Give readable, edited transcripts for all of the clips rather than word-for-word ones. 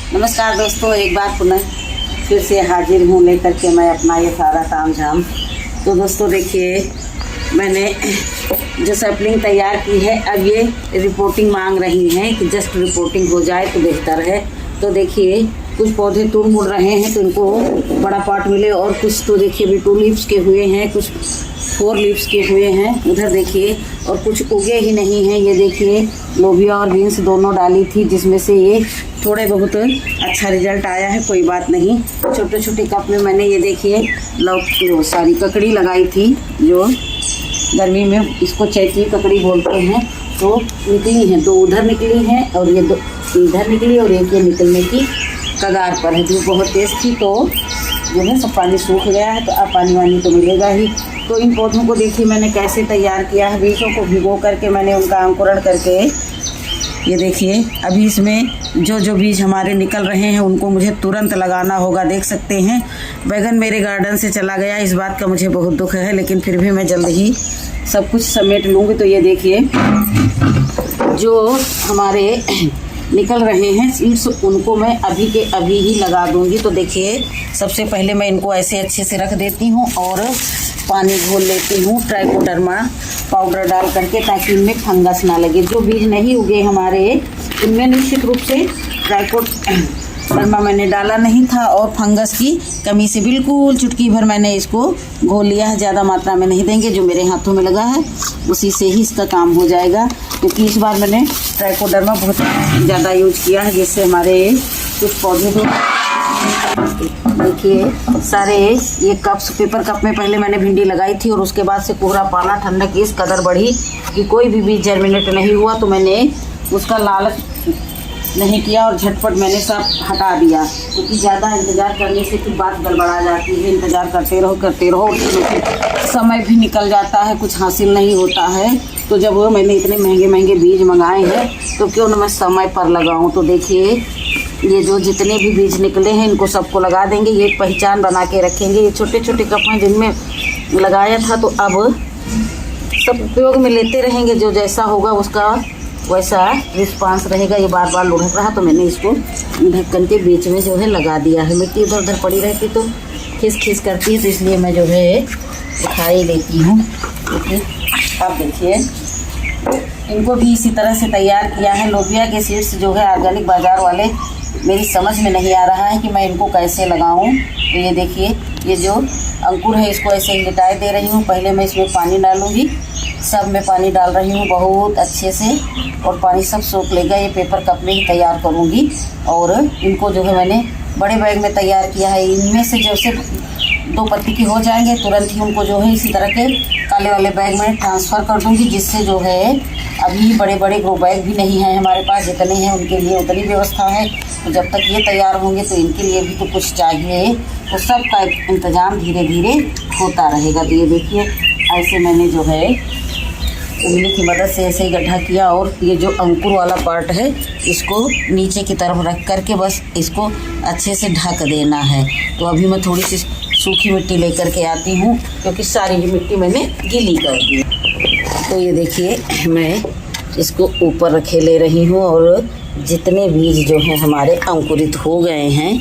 नमस्कार दोस्तों, एक बार पुनः फिर से हाजिर हूँ लेकर के मैं अपना ये सारा तामझाम। तो दोस्तों देखिए, मैंने जो सैपलिंग तैयार की है, अब ये रिपोर्टिंग मांग रही हैं कि जस्ट रिपोर्टिंग हो जाए तो बेहतर है। तो देखिए, कुछ पौधे तुड़ मुड़ रहे हैं तो इनको बड़ा पार्ट मिले, और कुछ तो देखिए भी 2 लीव्स के हुए हैं, कुछ 4 लीव्स के हुए हैं उधर देखिए, और कुछ उगे ही नहीं हैं। ये देखिए, लोबिया और बीन्स दोनों डाली थी, जिसमें से ये थोड़े बहुत अच्छा रिजल्ट आया है। कोई बात नहीं। छोटे छोटे कप में मैंने ये देखिए सारी ककड़ी लगाई थी, जो गर्मी में इसको चैती ककड़ी बोलते हैं। तो निकली हैं, 2 उधर निकली हैं और ये 2 इधर निकली, और एक ये निकलने की कगार पर है। धूप बहुत तेज़ थी तो जो है सब पानी सूख गया है, तो अब पानी वानी तो मिलेगा ही। तो इन पौधों को देखिए मैंने कैसे तैयार किया है। बीजों को भिगो करके मैंने उनका अंकुरण करके, ये देखिए अभी इसमें जो बीज हमारे निकल रहे हैं उनको मुझे तुरंत लगाना होगा। देख सकते हैं बैगन मेरे गार्डन से चला गया, इस बात का मुझे बहुत दुख है, लेकिन फिर भी मैं जल्द ही सब कुछ समेट लूँगी। तो ये देखिए, जो हमारे निकल रहे हैं सीड्स, उनको मैं अभी के अभी ही लगा दूंगी। तो देखिए, सबसे पहले मैं इनको ऐसे अच्छे से रख देती हूँ और पानी घोल लेती हूँ ट्राइकोडर्मा पाउडर डाल करके, ताकि इनमें फंगस ना लगे। जो बीज नहीं उगे हमारे, इनमें निश्चित रूप से ट्राइकोडर्मा मैंने डाला नहीं था, और फंगस की कमी से बिल्कुल चुटकी भर मैंने इसको घोल लिया है। ज़्यादा मात्रा में नहीं देंगे, जो मेरे हाथों में लगा है उसी से ही इसका काम हो जाएगा, क्योंकि इस बार मैंने ट्राइकोडर्मा बहुत ज़्यादा यूज किया है, जिससे हमारे कुछ पौधे तो देखिए सारे ये कप्स, पेपर कप में पहले मैंने भिंडी लगाई थी, और उसके बाद से कोहरा पाला, ठंडक इस कदर बढ़ी कि कोई भी बीज जर्मिनेट नहीं हुआ। तो मैंने उसका लालच नहीं किया और झटपट मैंने सब हटा दिया, क्योंकि ज़्यादा इंतज़ार करने से फिर बात गड़बड़ा जाती है। इंतज़ार करते रहो, समय भी निकल जाता है, कुछ हासिल नहीं होता है। तो जब मैंने इतने महंगे महंगे बीज मंगाए हैं तो क्यों ना मैं समय पर लगाऊं। तो देखिए, ये जो जितने भी बीज निकले हैं इनको सबको लगा देंगे। ये एक पहचान बना के रखेंगे। ये छोटे छोटे कप हैं जिनमें लगाया था, तो अब सब उपयोग में लेते रहेंगे। जो जैसा होगा उसका वैसा रिस्पांस रहेगा। ये बार बार लुढ़क रहा, तो मैंने इसको ढक्कन के बीच में जो है लगा दिया है। मिट्टी इधर उधर पड़ी रहती तो खिस खिस करती है, तो इसलिए मैं जो है उठा ही लेती हूँ। क्योंकि अब देखिए, इनको भी इसी तरह से तैयार किया है। लोबिया के सीड्स जो है ऑर्गेनिक बाज़ार वाले, मेरी समझ में नहीं आ रहा है कि मैं इनको कैसे लगाऊं। तो ये देखिए, ये जो अंकुर है इसको ऐसे ही लिटाए दे रही हूँ। पहले मैं इसमें पानी डालूँगी, सब में पानी डाल रही हूँ बहुत अच्छे से, और पानी सब सोख लेगा। ये पेपर कप में ही तैयार करूँगी, और इनको जो है मैंने बड़े बैग में तैयार किया है। इनमें से जैसे 2 पत्ती की हो जाएंगे, तुरंत ही उनको जो है इसी तरह के काले वाले बैग में ट्रांसफ़र कर दूँगी, जिससे जो है अभी बड़े बड़े ग्रो बैग भी नहीं हैं हमारे पास। जितने हैं उनके लिए उतनी व्यवस्था है। तो जब तक ये तैयार होंगे तो इनके लिए भी तो कुछ चाहिए, तो सब का इंतज़ाम धीरे धीरे होता रहेगा। तो ये देखिए, ऐसे मैंने जो है उंगली की मदद से ऐसे ही गड्ढा किया, और ये जो अंकुर वाला पार्ट है इसको नीचे की तरफ रख करके बस इसको अच्छे से ढक देना है। तो अभी मैं थोड़ी सी सूखी मिट्टी लेकर के आती हूँ, क्योंकि सारी मिट्टी मैंने गीली कर दी। तो ये देखिए, मैं इसको ऊपर रखे ले रही हूँ, और जितने बीज जो हैं हमारे अंकुरित हो गए हैं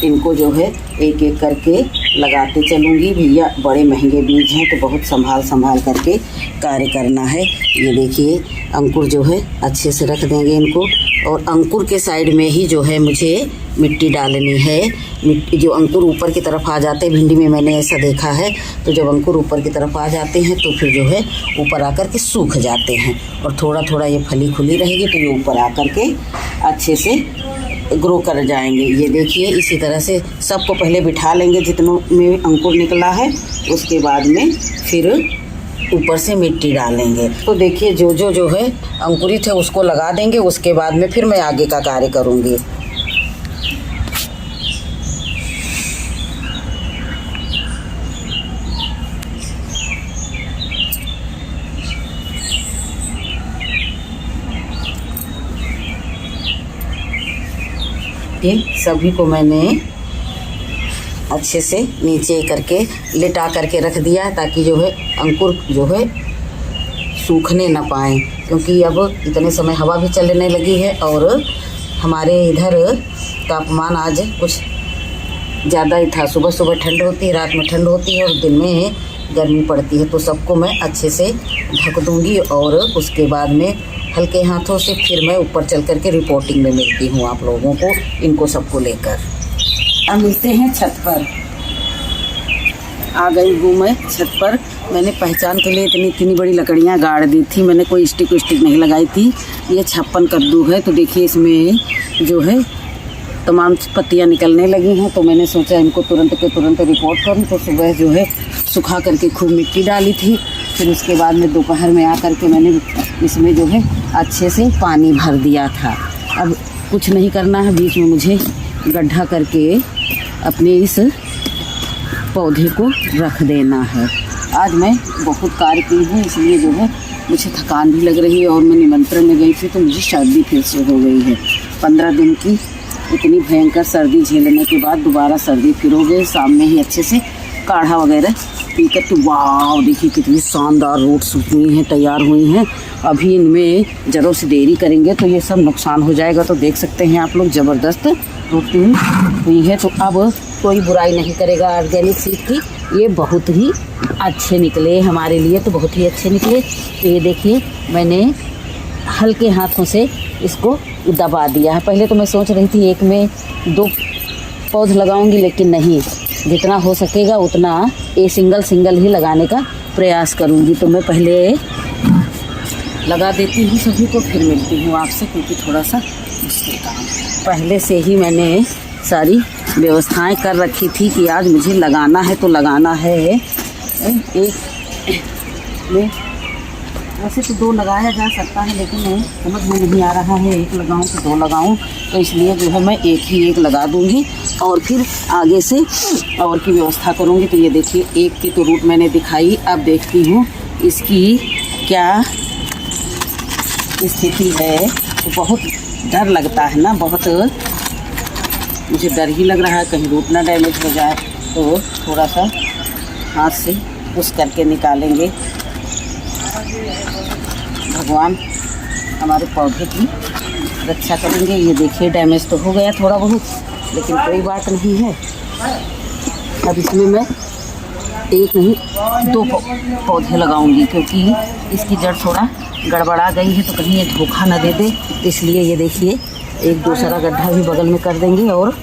इनको जो है एक एक करके लगाते चलूँगी। भैया बड़े महंगे बीज हैं, तो बहुत संभाल करके कार्य करना है। ये देखिए, अंकुर जो है अच्छे से रख देंगे इनको, और अंकुर के साइड में ही जो है मुझे मिट्टी डालनी है। मिट्टी जो अंकुर ऊपर की तरफ आ जाते हैं, भिंडी में मैंने ऐसा देखा है, तो जब अंकुर ऊपर की तरफ आ जाते हैं तो फिर जो है ऊपर आकर के सूख जाते हैं, और थोड़ा थोड़ा ये फली खुली रहेगी तो ये ऊपर आकर के अच्छे से ग्रो कर जाएंगे। ये देखिए, इसी तरह से सबको पहले बिठा लेंगे जितनों में अंकुर निकला है, उसके बाद में फिर ऊपर से मिट्टी डालेंगे। तो देखिए, जो है अंकुरित है उसको लगा देंगे, उसके बाद में फिर मैं आगे का कार्य करूँगी। सभी को मैंने अच्छे से नीचे करके लिटा करके रख दिया, ताकि जो है अंकुर जो है सूखने ना पाएँ, क्योंकि अब इतने समय हवा भी चलने लगी है और हमारे इधर तापमान आज कुछ ज़्यादा ही था। सुबह सुबह ठंड होती है, रात में ठंड होती है और दिन में गर्मी पड़ती है। तो सबको मैं अच्छे से ढक दूँगी और उसके बाद में हल्के हाथों से फिर मैं ऊपर चल कर के रिपोर्टिंग में मिलती हूँ आप लोगों को, इनको सबको लेकर। अब मिलते हैं छत पर। आ गई हूँ मैं छत पर। मैंने पहचान के लिए इतनी बड़ी लकड़ियाँ गाड़ दी थी, मैंने कोई स्टिक नहीं लगाई थी। ये 56 कद्दू है, तो देखिए इसमें जो है तमाम पत्तियाँ निकलने लगी हैं। तो मैंने सोचा इनको तुरंत के तुरंत रिपोर्ट करूँ। तो सुबह जो है सुखा करके खूब मिट्टी डाली थी, फिर उसके बाद में दोपहर में आकर के मैंने इसमें जो है अच्छे से पानी भर दिया था। अब कुछ नहीं करना है, बीच में मुझे गड्ढा करके अपने इस पौधे को रख देना है। आज मैं बहुत कार्य की हूँ, इसलिए जो है मुझे थकान भी लग रही है और मैं निमंत्रण में गई थी तो मुझे सर्दी फिर से हो गई है। 15 दिन की इतनी भयंकर सर्दी झेलने के बाद दोबारा सर्दी फिर हो गई। शाम में ही अच्छे से काढ़ा वगैरह पीकर तो वाह देखिए कितनी शानदार रूट्स हुई हैं, तैयार हुई हैं। अभी इनमें ज़रूर से देरी करेंगे तो ये सब नुकसान हो जाएगा। तो देख सकते हैं आप लोग ज़बरदस्त रूट हुई है। तो अब कोई बुराई नहीं करेगा ऑर्गेनिक सीड की, ये बहुत ही अच्छे निकले हमारे लिए, तो बहुत ही अच्छे निकले। तो ये देखिए मैंने हल्के हाथों से इसको दबा दिया है। पहले तो मैं सोच रही थी एक में 2 पौध लगाऊंगी, लेकिन नहीं, जितना हो सकेगा उतना ये सिंगल ही लगाने का प्रयास करूंगी। तो मैं पहले लगा देती हूँ सभी को, फिर मिलती हूँ आपसे, क्योंकि थोड़ा सा मुश्किल काम पहले से ही मैंने सारी व्यवस्थाएं कर रखी थी कि आज मुझे लगाना है तो लगाना है। एक में वैसे तो 2 लगाया जा सकता है, लेकिन समझ में नहीं आ रहा है 1 लगाऊं कि 2 लगाऊं। तो इसलिए जो है मैं एक लगा दूंगी और फिर आगे से और की व्यवस्था करूंगी। तो ये देखिए एक की तो रूट मैंने दिखाई, अब देखती हूँ इसकी क्या स्थिति है। तो बहुत डर लगता है ना, बहुत मुझे डर ही लग रहा है कहीं रूट ना डैमेज हो जाए। तो थोड़ा सा हाथ से पुश करके निकालेंगे। भगवान हमारे पौधे की रक्षा करेंगे। ये देखिए डैमेज तो हो गया थोड़ा बहुत, लेकिन कोई बात नहीं है। अब इसमें मैं 1 नहीं 2 पौधे लगाऊंगी, क्योंकि इसकी जड़ थोड़ा गड़बड़ा गई है, तो कहीं ये धोखा न दे दे। इसलिए ये देखिए एक दूसरा गड्ढा भी बगल में कर देंगे। और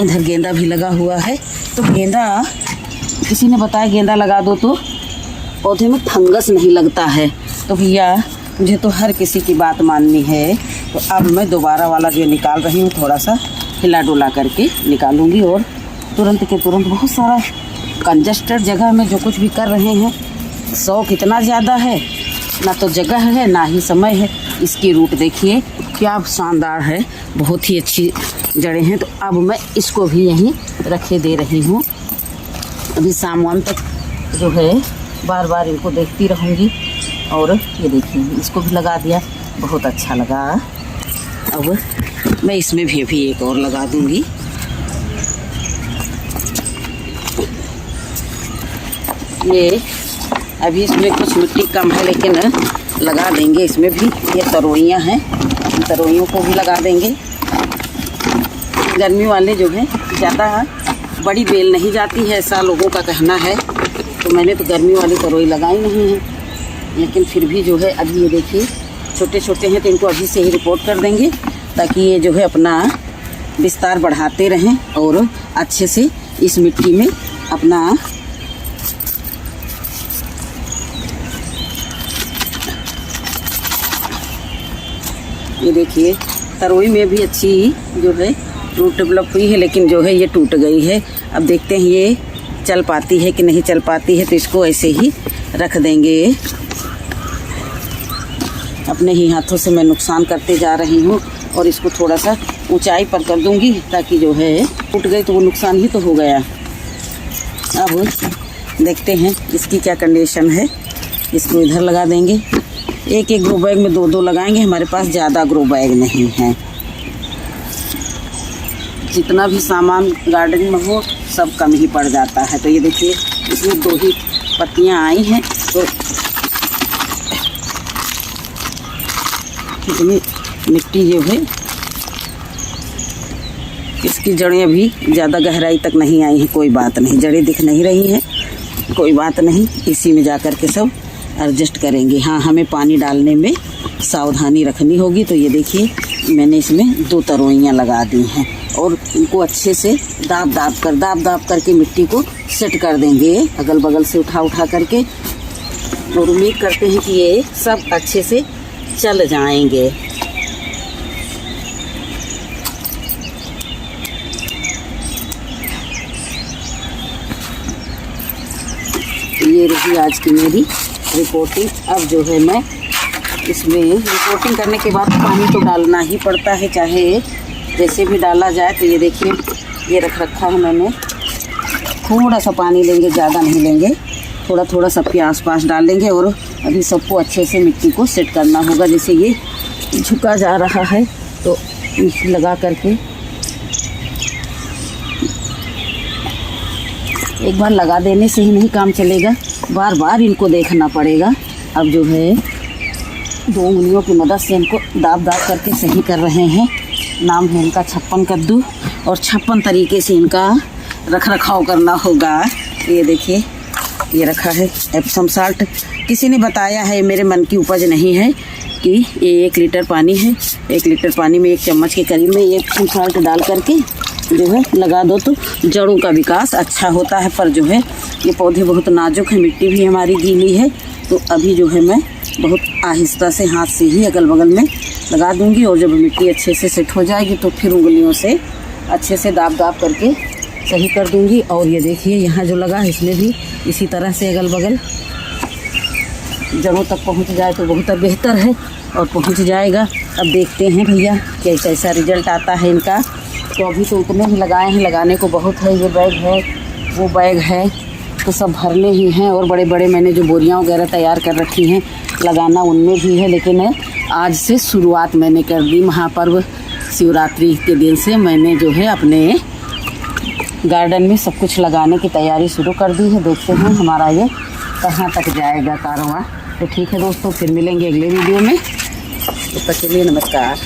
इधर गेंदा भी लगा हुआ है। तो गेंदा, किसी ने बताया गेंदा लगा दो तो पौधे में फंगस नहीं लगता है। तो भैया मुझे तो हर किसी की बात माननी है। तो अब मैं दोबारा वाला जो निकाल रही हूँ थोड़ा सा हिला डुला करके निकालूंगी। और तुरंत के तुरंत बहुत सारा कंजस्टेड जगह में जो कुछ भी कर रहे हैं, शौक इतना ज़्यादा है, ना तो जगह है ना ही समय है। इसकी रूट देखिए क्या शानदार है, बहुत ही अच्छी जड़ें हैं। तो अब मैं इसको भी यहीं रखे दे रही हूँ। अभी शाम तक जो है बार बार इनको देखती रहूँगी। और ये देखिए इसको भी लगा दिया, बहुत अच्छा लगा। अब मैं इसमें भी अभी एक और लगा दूँगी। ये अभी इसमें कुछ मिट्टी कम है, लेकिन लगा देंगे इसमें भी। ये तरोइयाँ हैं, तरोइयों को भी लगा देंगे। गर्मी वाले जो है ज़्यादा बड़ी बेल नहीं जाती है, ऐसा लोगों का कहना है। तो मैंने तो गर्मी वाली तरोई लगाई नहीं है, लेकिन फिर भी जो है अभी ये देखिए छोटे छोटे हैं, तो इनको अभी से ही रिपोर्ट कर देंगे, ताकि ये जो है अपना विस्तार बढ़ाते रहें और अच्छे से इस मिट्टी में अपना ये देखिए तरोई में भी अच्छी जो है रूट डेवलप हुई है, लेकिन जो है ये टूट गई है। अब देखते हैं ये चल पाती है कि नहीं चल पाती है। तो इसको ऐसे ही रख देंगे। अपने ही हाथों से मैं नुकसान करते जा रही हूँ और इसको थोड़ा सा ऊंचाई पर कर दूंगी, ताकि जो है टूट गई तो वो नुकसान ही तो हो गया। अब देखते हैं इसकी क्या कंडीशन है। इसको इधर लगा देंगे। एक ग्रो बैग में 2 लगाएंगे। हमारे पास ज़्यादा ग्रो बैग नहीं है। जितना भी सामान गार्डनिंग में हो सब कम ही पड़ जाता है। तो ये देखिए इसमें 2 ही पत्तियां आई हैं, तो इतनी मिट्टी जो है इसकी जड़ें अभी ज़्यादा गहराई तक नहीं आई हैं, कोई बात नहीं, जड़ें दिख नहीं रही हैं, कोई बात नहीं, इसी में जा कर के सब एडजस्ट करेंगे। हाँ, हमें पानी डालने में सावधानी रखनी होगी। तो ये देखिए मैंने इसमें 2 तरोइयाँ लगा दी हैं और इनको अच्छे से दाब दाब करके मिट्टी को सेट कर देंगे अगल बगल से उठा करके, और उम्मीद करते हैं कि ये सब अच्छे से चल जाएंगे। ये रही आज की मेरी रिपोर्टिंग। अब जो है मैं इसमें रिपोर्टिंग करने के बाद पानी तो डालना ही पड़ता है, चाहे जैसे भी डाला जाए। तो ये देखिए ये रख रखा है मैंने, थोड़ा सा पानी लेंगे, ज़्यादा नहीं लेंगे, थोड़ा थोड़ा सबके आसपास डाल लेंगे। और अभी सबको अच्छे से मिट्टी को सेट करना होगा। जैसे ये झुका जा रहा है तो लगा करके एक बार लगा देने से ही नहीं काम चलेगा, बार बार इनको देखना पड़ेगा। अब जो है 2 उंगलियों की मदद से इनको दाब करके सही कर रहे हैं। नाम है इनका 56 कद्दू, और 56 तरीके से इनका रख रखाव करना होगा। ये देखिए ये रखा है एप्सम साल्ट। किसी ने बताया है, मेरे मन की उपज नहीं है, कि ये 1 लीटर पानी है, 1 लीटर पानी में 1 चम्मच के करीब में एप्सम साल्ट डाल करके जो है लगा दो तो जड़ों का विकास अच्छा होता है। पर जो है ये पौधे बहुत नाजुक है, मिट्टी भी हमारी गीली है, तो अभी जो है मैं बहुत आहिस्ता से हाथ से ही अगल बगल में लगा दूंगी। और जब मिट्टी अच्छे से सेट हो जाएगी तो फिर उंगलियों से अच्छे से दाब करके सही कर दूंगी। और ये देखिए यहाँ जो लगा है इसमें भी इसी तरह से अगल बगल जड़ों तक पहुँच जाए तो बहुत बेहतर है, और पहुँच जाएगा। अब देखते हैं भैया कि कैसा रिजल्ट आता है इनका। तो अभी तो इतने ही लगाए हैं, लगाने को बहुत है। ये बैग है, वो बैग है, तो सब भरने ही हैं। और बड़े बड़े मैंने जो बोरियां वगैरह तैयार कर रखी हैं, लगाना उनमें भी है। लेकिन आज से शुरुआत मैंने कर दी। महापर्व शिवरात्रि के दिन से मैंने जो है अपने गार्डन में सब कुछ लगाने की तैयारी शुरू कर दी है। देखते हैं हमारा ये कहाँ तक जाएगा कारवां। तो ठीक है दोस्तों, फिर मिलेंगे अगले वीडियो में। तब तक के लिए नमस्कार।